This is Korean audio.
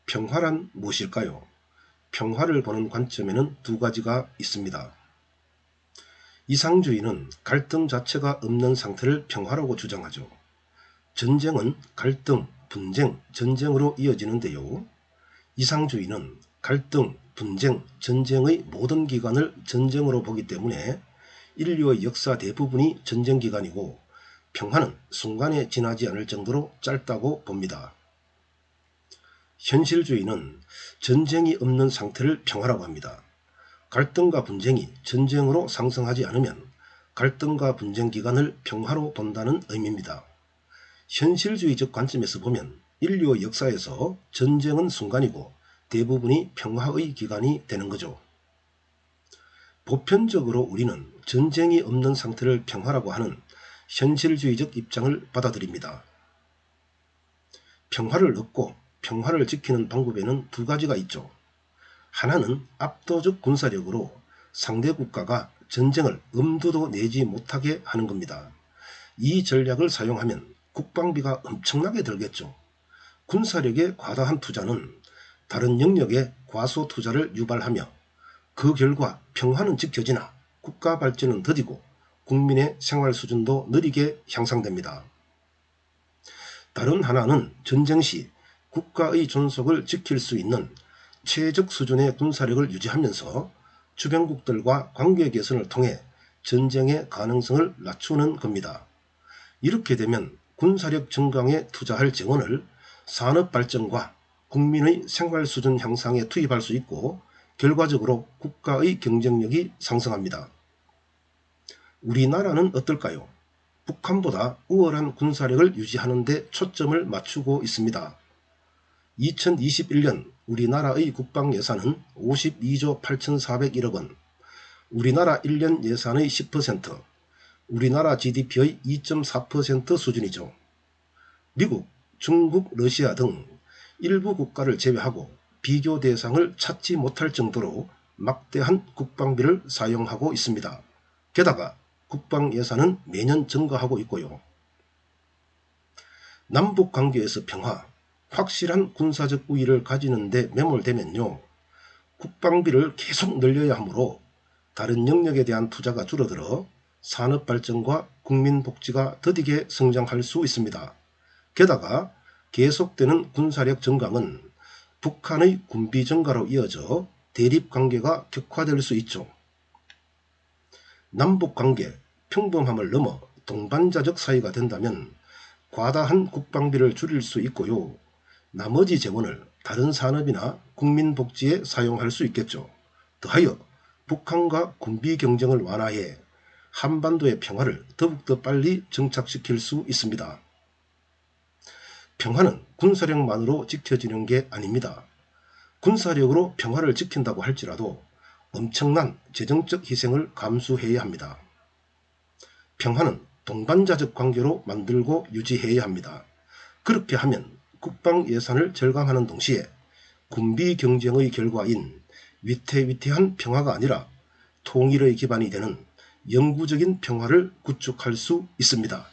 평화란 무엇일까요? 평화를 보는 관점에는 두 가지가 있습니다. 이상주의는 갈등 자체가 없는 상태를 평화라고 주장하죠. 전쟁은 갈등, 분쟁, 전쟁으로 이어지는데요. 이상주의는 갈등, 분쟁, 전쟁의 모든 기간을 전쟁으로 보기 때문에 인류의 역사 대부분이 전쟁 기간이고 평화는 순간에 지나지 않을 정도로 짧다고 봅니다. 현실주의는 전쟁이 없는 상태를 평화라고 합니다. 갈등과 분쟁이 전쟁으로 상승하지 않으면 갈등과 분쟁 기간을 평화로 본다는 의미입니다. 현실주의적 관점에서 보면 인류의 역사에서 전쟁은 순간이고 대부분이 평화의 기간이 되는 거죠. 보편적으로 우리는 전쟁이 없는 상태를 평화라고 하는 현실주의적 입장을 받아들입니다. 평화를 얻고 평화를 지키는 방법에는 두 가지가 있죠. 하나는 압도적 군사력으로 상대 국가가 전쟁을 엄두도 내지 못하게 하는 겁니다. 이 전략을 사용하면 국방비가 엄청나게 들겠죠. 군사력의 과다한 투자는 다른 영역에 과소 투자를 유발하며 그 결과 평화는 지켜지나 국가 발전은 더디고 국민의 생활 수준도 느리게 향상됩니다. 다른 하나는 전쟁 시 국가의 존속을 지킬 수 있는 최적 수준의 군사력을 유지하면서 주변국들과 관계 개선을 통해 전쟁의 가능성을 낮추는 겁니다. 이렇게 되면 군사력 증강에 투자할 재원을 산업 발전과 국민의 생활 수준 향상에 투입할 수 있고 결과적으로 국가의 경쟁력이 상승합니다. 우리나라는 어떨까요? 북한보다 우월한 군사력을 유지하는 데 초점을 맞추고 있습니다. 2021년 우리나라의 국방 예산은 52조 8,401억 원, 우리나라 1년 예산의 10%, 우리나라 GDP의 2.4% 수준이죠. 미국, 중국, 러시아 등 일부 국가를 제외하고 비교 대상을 찾지 못할 정도로 막대한 국방비를 사용하고 있습니다. 게다가 국방 예산은 매년 증가하고 있고요. 남북 관계에서 평화, 확실한 군사적 우위를 가지는 데 매몰되면요. 국방비를 계속 늘려야 하므로 다른 영역에 대한 투자가 줄어들어 산업 발전과 국민 복지가 더디게 성장할 수 있습니다. 게다가 계속되는 군사력 증강은 북한의 군비 증가로 이어져 대립 관계가 격화될 수 있죠. 남북 관계 평범함을 넘어 동반자적 사이가 된다면 과다한 국방비를 줄일 수 있고요. 나머지 재원을 다른 산업이나 국민 복지에 사용할 수 있겠죠. 더하여 북한과 군비 경쟁을 완화해 한반도의 평화를 더욱더 빨리 정착시킬 수 있습니다. 평화는 군사력만으로 지켜지는 게 아닙니다. 군사력으로 평화를 지킨다고 할지라도 엄청난 재정적 희생을 감수해야 합니다. 평화는 동반자적 관계로 만들고 유지해야 합니다. 그렇게 하면 국방 예산을 절감하는 동시에 군비 경쟁의 결과인 위태위태한 평화가 아니라 통일의 기반이 되는 영구적인 평화를 구축할 수 있습니다.